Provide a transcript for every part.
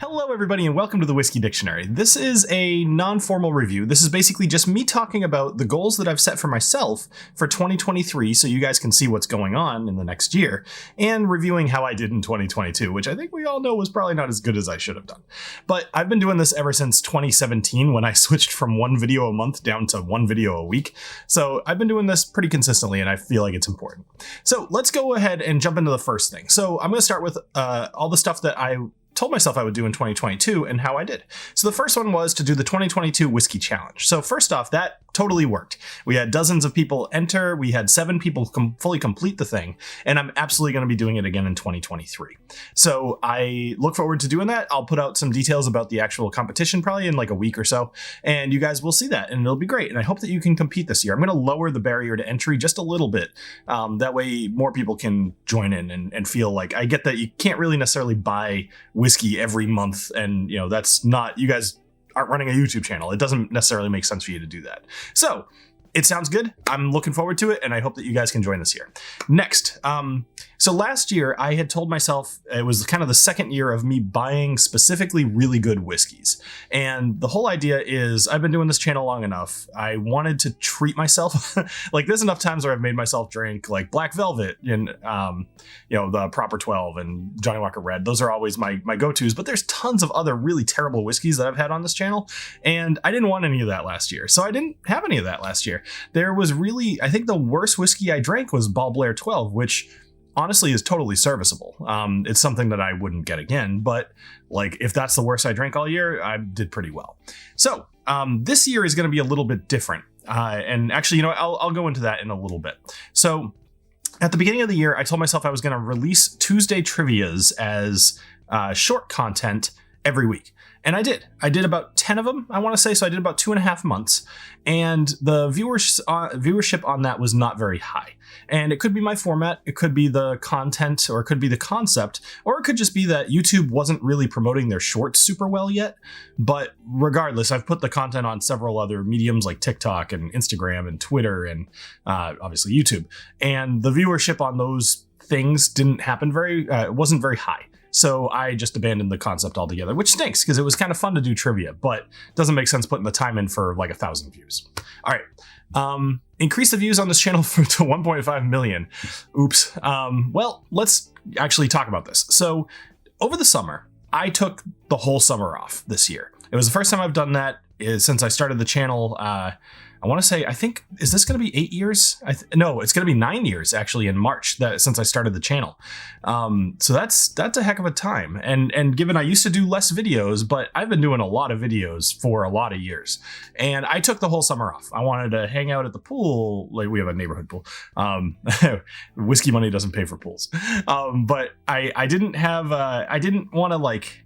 Hello everybody and welcome to the Whiskey Dictionary. This is a non-formal review. This is basically just me talking about the goals that I've set for myself for 2023 so you guys can see what's going on in the next year, and reviewing how I did in 2022, which I think we all know was probably not as good as I should have done. But I've been doing this ever since 2017 when I switched from one video a month down to one video a week. So I've been doing this pretty consistently and I feel like it's important. So let's go ahead and jump into the first thing. So I'm going to start with all the stuff that I told myself I would do in 2022 and how I did. So the first one was to do the 2022 Whiskey Challenge. So first off, that totally worked. We had dozens of people enter. We had 7 people fully complete the thing, and I'm absolutely going to be doing it again in 2023. So I look forward to doing that. I'll put out some details about the actual competition probably in like a week or so, and you guys will see that, and it'll be great. And I hope that you can compete this year. I'm going to lower the barrier to entry just a little bit. That way more people can join in and feel like, I get that you can't really necessarily buy whiskey every month, and you know, that's not, you guys aren't running a YouTube channel. It doesn't necessarily make sense for you to do that. So it sounds good. I'm looking forward to it, and I hope that you guys can join this year. Next, so last year I had told myself it was kind of the second year of me buying specifically really good whiskeys. And the whole idea is I've been doing this channel long enough. I wanted to treat myself. Like there's enough times where I've made myself drink like Black Velvet and, you know, the Proper 12 and Johnny Walker Red. Those are always my go-tos, but there's tons of other really terrible whiskeys that I've had on this channel. And I didn't want any of that last year. So I didn't have any of that last year. There was really, I think the worst whiskey I drank was Ball Blair 12, which honestly is totally serviceable. It's something that I wouldn't get again, but like if that's the worst I drank all year, I did pretty well. So this year is going to be a little bit different. And actually, you know, I'll go into that in a little bit. So at the beginning of the year, I told myself I was going to release Tuesday Trivias as short content every week. And I did. I did about 10 of them, I want to say. So I did about 2.5 months. And the viewership on that was not very high. And it could be my format, it could be the content, or it could be the concept, or it could just be that YouTube wasn't really promoting their shorts super well yet. But regardless, I've put the content on several other mediums like TikTok and Instagram and Twitter and obviously YouTube. And the viewership on those things didn't happen wasn't very high. So I just abandoned the concept altogether, which stinks because it was kind of fun to do trivia, but it doesn't make sense putting the time in for like 1,000 views. All right. Increase the views on this channel to 1.5 million. Oops. Well, let's actually talk about this. So over the summer, I took the whole summer off this year. It was the first time I've done that since I started the channel. I want to say, I think, is this going to be 8 years? No, it's going to be 9 years actually in March since I started the channel. So that's a heck of a time. And given I used to do less videos, but I've been doing a lot of videos for a lot of years. And I took the whole summer off. I wanted to hang out at the pool. Like we have a neighborhood pool. Whiskey money doesn't pay for pools. But I didn't want to like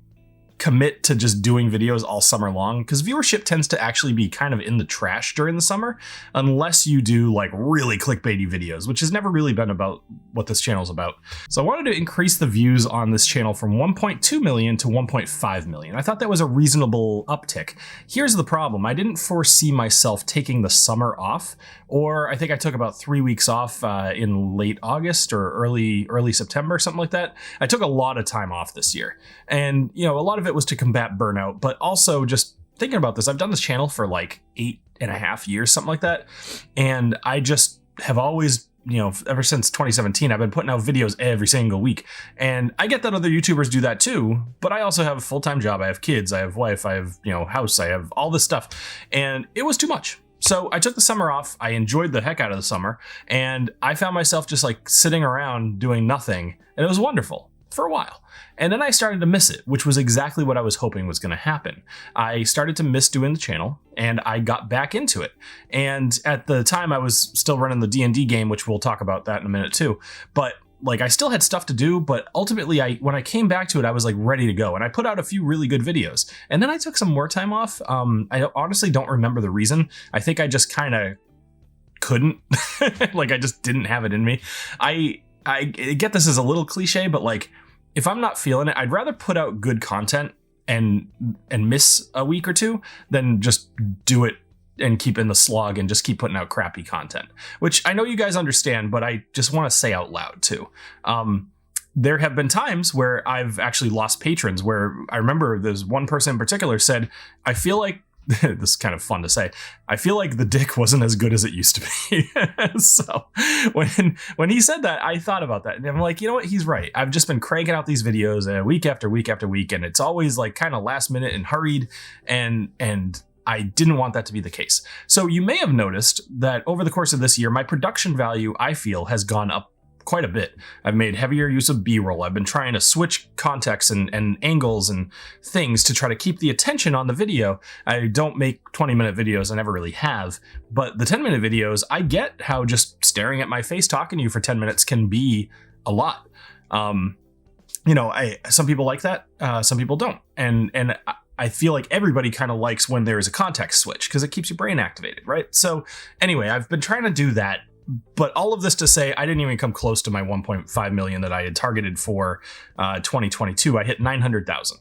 commit to just doing videos all summer long, because viewership tends to actually be kind of in the trash during the summer unless you do like really clickbaity videos, which has never really been about what this channel is about. So I wanted to increase the views on this channel from 1.2 million to 1.5 million. I thought that was a reasonable uptick. Here's the problem. I didn't foresee myself taking the summer off, or I think I took about 3 weeks off in late August or early September, something like that. I took a lot of time off this year, and you know, a lot of it was to combat burnout, but also just thinking about this, I've done this channel for like 8.5 years, something like that. And I just have always, you know, ever since 2017, I've been putting out videos every single week. And I get that other YouTubers do that too, but I also have a full-time job. I have kids, I have wife, I have, you know, house, I have all this stuff. And it was too much. So I took the summer off. I enjoyed the heck out of the summer, and I found myself just like sitting around doing nothing. And it was wonderful for a while. And then I started to miss it, which was exactly what I was hoping was going to happen. I started to miss doing the channel, and I got back into it. And at the time I was still running the D&D game, which we'll talk about that in a minute too. But like I still had stuff to do, but ultimately when I came back to it, I was like ready to go. And I put out a few really good videos, and then I took some more time off. I honestly don't remember the reason. I think I just kind of couldn't, like I just didn't have it in me. I get this as a little cliche, but like, if I'm not feeling it, I'd rather put out good content and miss a week or two than just do it and keep in the slog and just keep putting out crappy content, which I know you guys understand, but I just want to say out loud too. there have been times where I've actually lost patrons, where I remember there's one person in particular said, I feel like, this is kind of fun to say, I feel like the dick wasn't as good as it used to be. So when he said that, I thought about that, and I'm like, you know what, he's right. I've just been cranking out these videos week after week after week, and it's always like kind of last minute and hurried, and I didn't want that to be the case. So you may have noticed that over the course of this year, my production value, I feel, has gone up quite a bit. I've made heavier use of B-roll. I've been trying to switch contexts and angles and things to try to keep the attention on the video. I don't make 20-minute videos, I never really have, but the 10-minute videos, I get how just staring at my face talking to you for 10 minutes can be a lot. You know, some people like that, some people don't. And I feel like everybody kind of likes when there is a context switch because it keeps your brain activated, right? So anyway, I've been trying to do that. But all of this to say, I didn't even come close to my 1.5 million that I had targeted for 2022. I hit 900,000,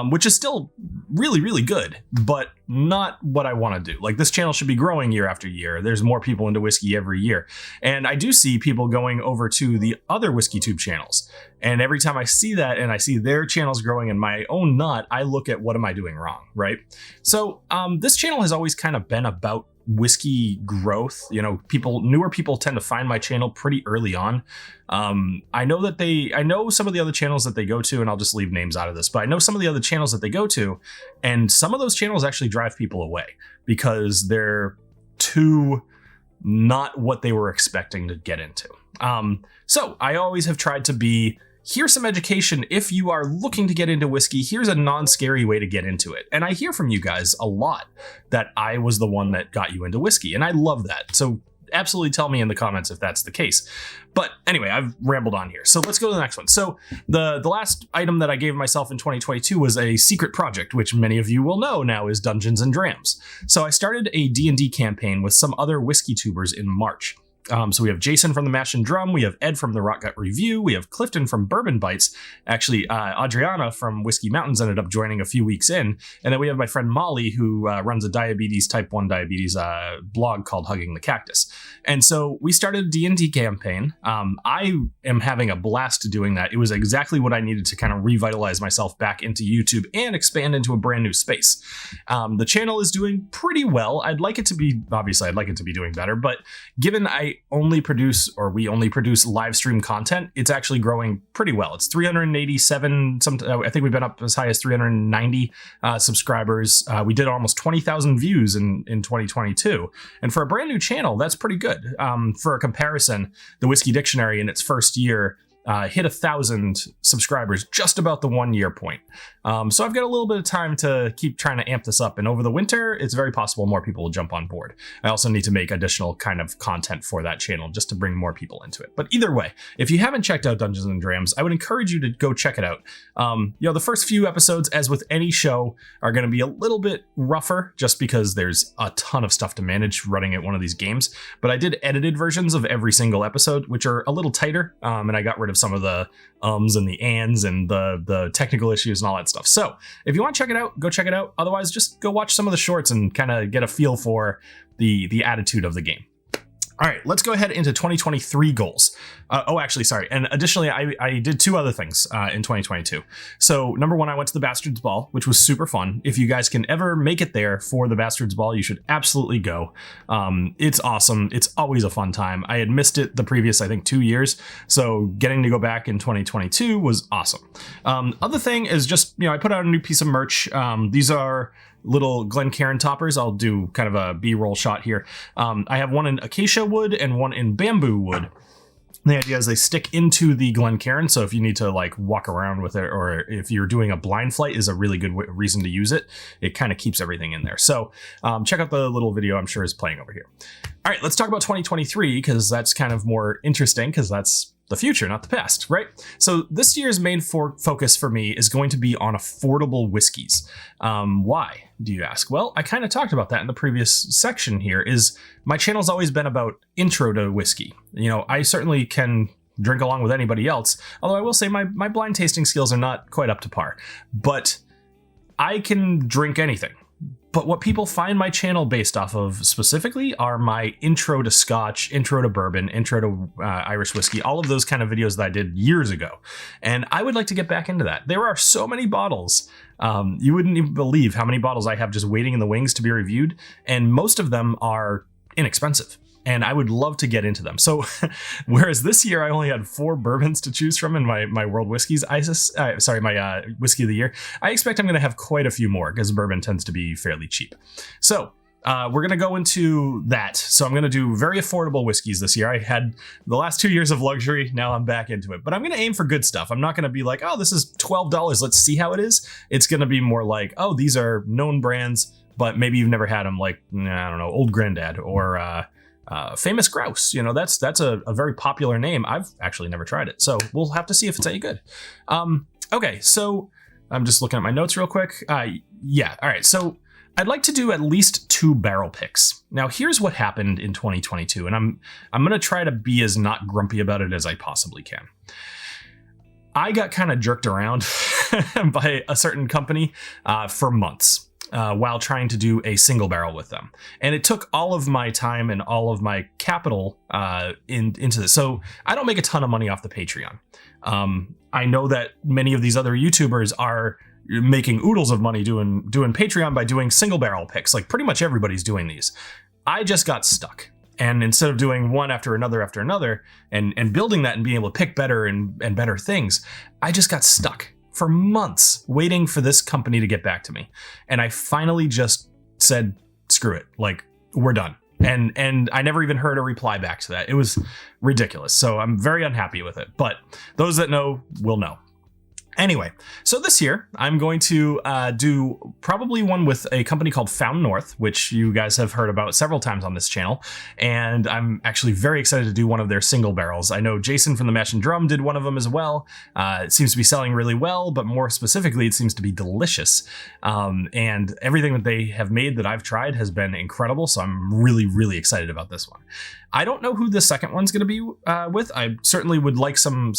which is still really, really good, but not what I want to do. Like, this channel should be growing year after year. There's more people into whiskey every year. And I do see people going over to the other Whiskey Tube channels. And every time I see that and I see their channels growing and my own not, I look at what am I doing wrong, right? So this channel has always kind of been about whiskey growth. You know, newer people tend to find my channel pretty early on. I know some of the other channels that they go to, and I'll just leave names out of this, but I know some of the other channels that they go to, and some of those channels actually drive people away because they're too not what they were expecting to get into. So I always have tried to be, here's some education. If you are looking to get into whiskey, here's a non-scary way to get into it. And I hear from you guys a lot that I was the one that got you into whiskey, and I love that. So absolutely tell me in the comments if that's the case. But anyway, I've rambled on here. So let's go to the next one. So the last item that I gave myself in 2022 was a secret project, which many of you will know now is Dungeons and Drams. So I started a D&D campaign with some other whiskey tubers in March. So we have Jason from the Mash and Drum, we have Ed from the Rock Gut Review, we have Clifton from Bourbon Bites. Actually, Adriana from Whiskey Mountains ended up joining a few weeks in. And then we have my friend Molly, who runs a type 1 diabetes blog called Hugging the Cactus. And so we started a D&D campaign. I am having a blast doing that. It was exactly what I needed to kind of revitalize myself back into YouTube and expand into a brand new space. The channel is doing pretty well. I'd like it to be doing better, but given we only produce live stream content, it's actually growing pretty well. It's 387, I think we've been up as high as 390 subscribers. We did almost 20,000 views in 2022. And for a brand new channel, that's pretty good. For a comparison, the Whiskey Dictionary in its first year hit 1,000 subscribers just about the 1 year point. So I've got a little bit of time to keep trying to amp this up, and over the winter, it's very possible more people will jump on board. I also need to make additional kind of content for that channel just to bring more people into it. But either way, if you haven't checked out Dungeons and Drams, I would encourage you to go check it out. The first few episodes, as with any show, are going to be a little bit rougher just because there's a ton of stuff to manage running at one of these games. But I did edited versions of every single episode, which are a little tighter, and I got rid of some of the ums and the ands and the technical issues and all that stuff. So if you want to check it out, go check it out. Otherwise, just go watch some of the shorts and kind of get a feel for the attitude of the game. All right, let's go ahead into 2023 goals. And additionally, I did two other things in 2022. So number one, I went to the Bastards Ball, which was super fun. If you guys can ever make it there for the Bastards Ball, you should absolutely go. It's awesome. It's always a fun time. I had missed it the previous, I think, 2 years. So getting to go back in 2022 was awesome. Other thing is just, I put out a new piece of merch. These are little Glencairn toppers. I'll do kind of a B-roll shot here. I have one in acacia wood and one in bamboo wood. The idea is they stick into the Glencairn, so if you need to like walk around with it, or if you're doing a blind flight, is a really good reason to use it. It kind of keeps everything in there. So check out the little video I'm sure is playing over here. All right, let's talk about 2023 because that's kind of more interesting because that's the future, not the past, right? So this year's main focus for me is going to be on affordable whiskeys. Why, do you ask? Well, I kind of talked about that in the previous section here. Is my channel's always been about intro to whiskey. I certainly can drink along with anybody else, although I will say my blind tasting skills are not quite up to par, but I can drink anything. But what people find my channel based off of specifically are my intro to Scotch, intro to bourbon, intro to Irish whiskey, all of those kind of videos that I did years ago. And I would like to get back into that. There are so many bottles. You wouldn't even believe how many bottles I have just waiting in the wings to be reviewed. And most of them are inexpensive. And I would love to get into them. So whereas this year I only had 4 bourbons to choose from in my World Whiskies, my Whiskey of the Year, I expect I'm going to have quite a few more because bourbon tends to be fairly cheap. So we're going to go into that. So I'm going to do very affordable whiskeys this year. I had the last 2 years of luxury. Now I'm back into it. But I'm going to aim for good stuff. I'm not going to be like, oh, this is $12. Let's see how it is. It's going to be more like, oh, these are known brands, but maybe you've never had them, like, I don't know, Old Granddad or Famous Grouse. You know, that's a very popular name. I've actually never tried it, so we'll have to see if it's any good. Okay, so I'm just looking at my notes real quick. Yeah, all right, so I'd like to do at least 2 barrel picks. Now, here's what happened in 2022, and I'm gonna try to be as not grumpy about it as I possibly can. I got kind of jerked around by a certain company for months. While trying to do a single barrel with them. And it took all of my time and all of my capital into this. So I don't make a ton of money off the Patreon. I know that many of these other YouTubers are making oodles of money doing Patreon by doing single barrel picks. Like pretty much everybody's doing these. I just got stuck. And instead of doing one after another and building that and being able to pick better and better things, I just got stuck for months waiting for this company to get back to me. And I finally just said, screw it, like, we're done. And I never even heard a reply back to that. It was ridiculous. So I'm very unhappy with it, but those that know will know. Anyway, so this year I'm going to do probably one with a company called Found North, which you guys have heard about several times on this channel. And I'm actually very excited to do one of their single barrels. I know Jason from the Mash and Drum did one of them as well. It seems to be selling really well, but more specifically, it seems to be delicious. And everything that they have made that I've tried has been incredible. So I'm really, really excited about this one. I don't know who the second one's going to be with. I certainly would like some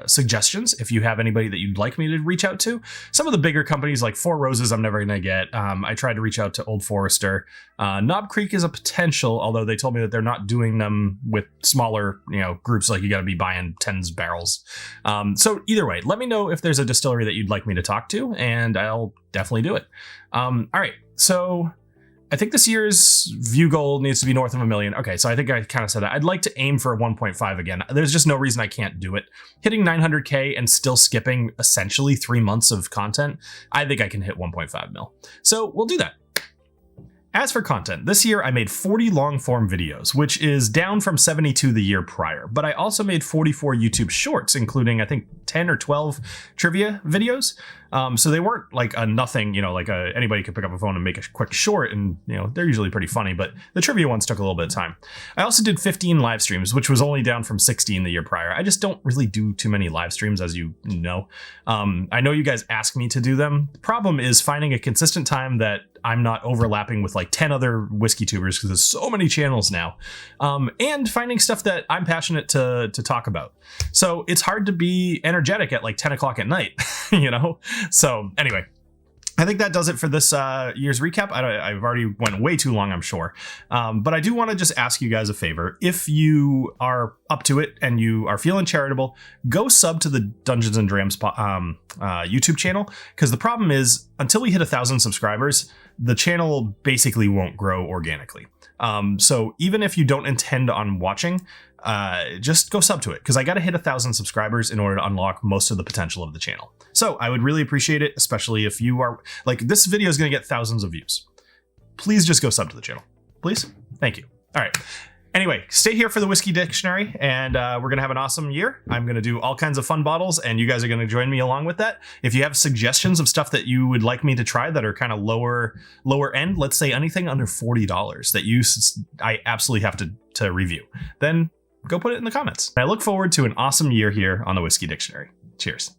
suggestions if you have anybody that you'd like me to reach out to. Some of the bigger companies like Four Roses I'm never gonna get. I tried to reach out to Old Forester. Knob Creek is a potential, although they told me that they're not doing them with smaller groups, like you got to be buying tens barrels. So either way, let me know if there's a distillery that you'd like me to talk to, and I'll definitely do it. All right, so I think this year's view goal needs to be north of 1 million. Okay, so I think I kind of said that. I'd like to aim for 1.5 again. There's just no reason I can't do it. Hitting 900K and still skipping essentially 3 months of content, I think I can hit 1.5 mil. So we'll do that. As for content, this year I made 40 long-form videos, which is down from 72 the year prior, but I also made 44 YouTube shorts, including I think 10 or 12 trivia videos. So they weren't like a nothing, anybody could pick up a phone and make a quick short, and they're usually pretty funny, but the trivia ones took a little bit of time. I also did 15 live streams, which was only down from 16 the year prior. I just don't really do too many live streams, as you know. I know you guys ask me to do them. The problem is finding a consistent time that I'm not overlapping with like 10 other whiskey tubers, because there's so many channels now, and finding stuff that I'm passionate to talk about. So it's hard to be energetic at like 10 o'clock at night, So anyway, I think that does it for this year's recap. I've already went way too long, I'm sure. But I do want to just ask you guys a favor. If you are up to it and you are feeling charitable, go sub to the Dungeons and Drams YouTube channel. Because the problem is, until we hit 1,000 subscribers, the channel basically won't grow organically. So even if you don't intend on watching, just go sub to it, because I got to hit 1,000 subscribers in order to unlock most of the potential of the channel. So I would really appreciate it, especially if you are like, this video is going to get thousands of views. Please just go sub to the channel. Please. Thank you. All right. Anyway, stay here for the Whiskey Dictionary, and we're going to have an awesome year. I'm going to do all kinds of fun bottles, and you guys are going to join me along with that. If you have suggestions of stuff that you would like me to try that are kind of lower end, let's say anything under $40 that I absolutely have to review, then go put it in the comments. I look forward to an awesome year here on the Whiskey Dictionary. Cheers.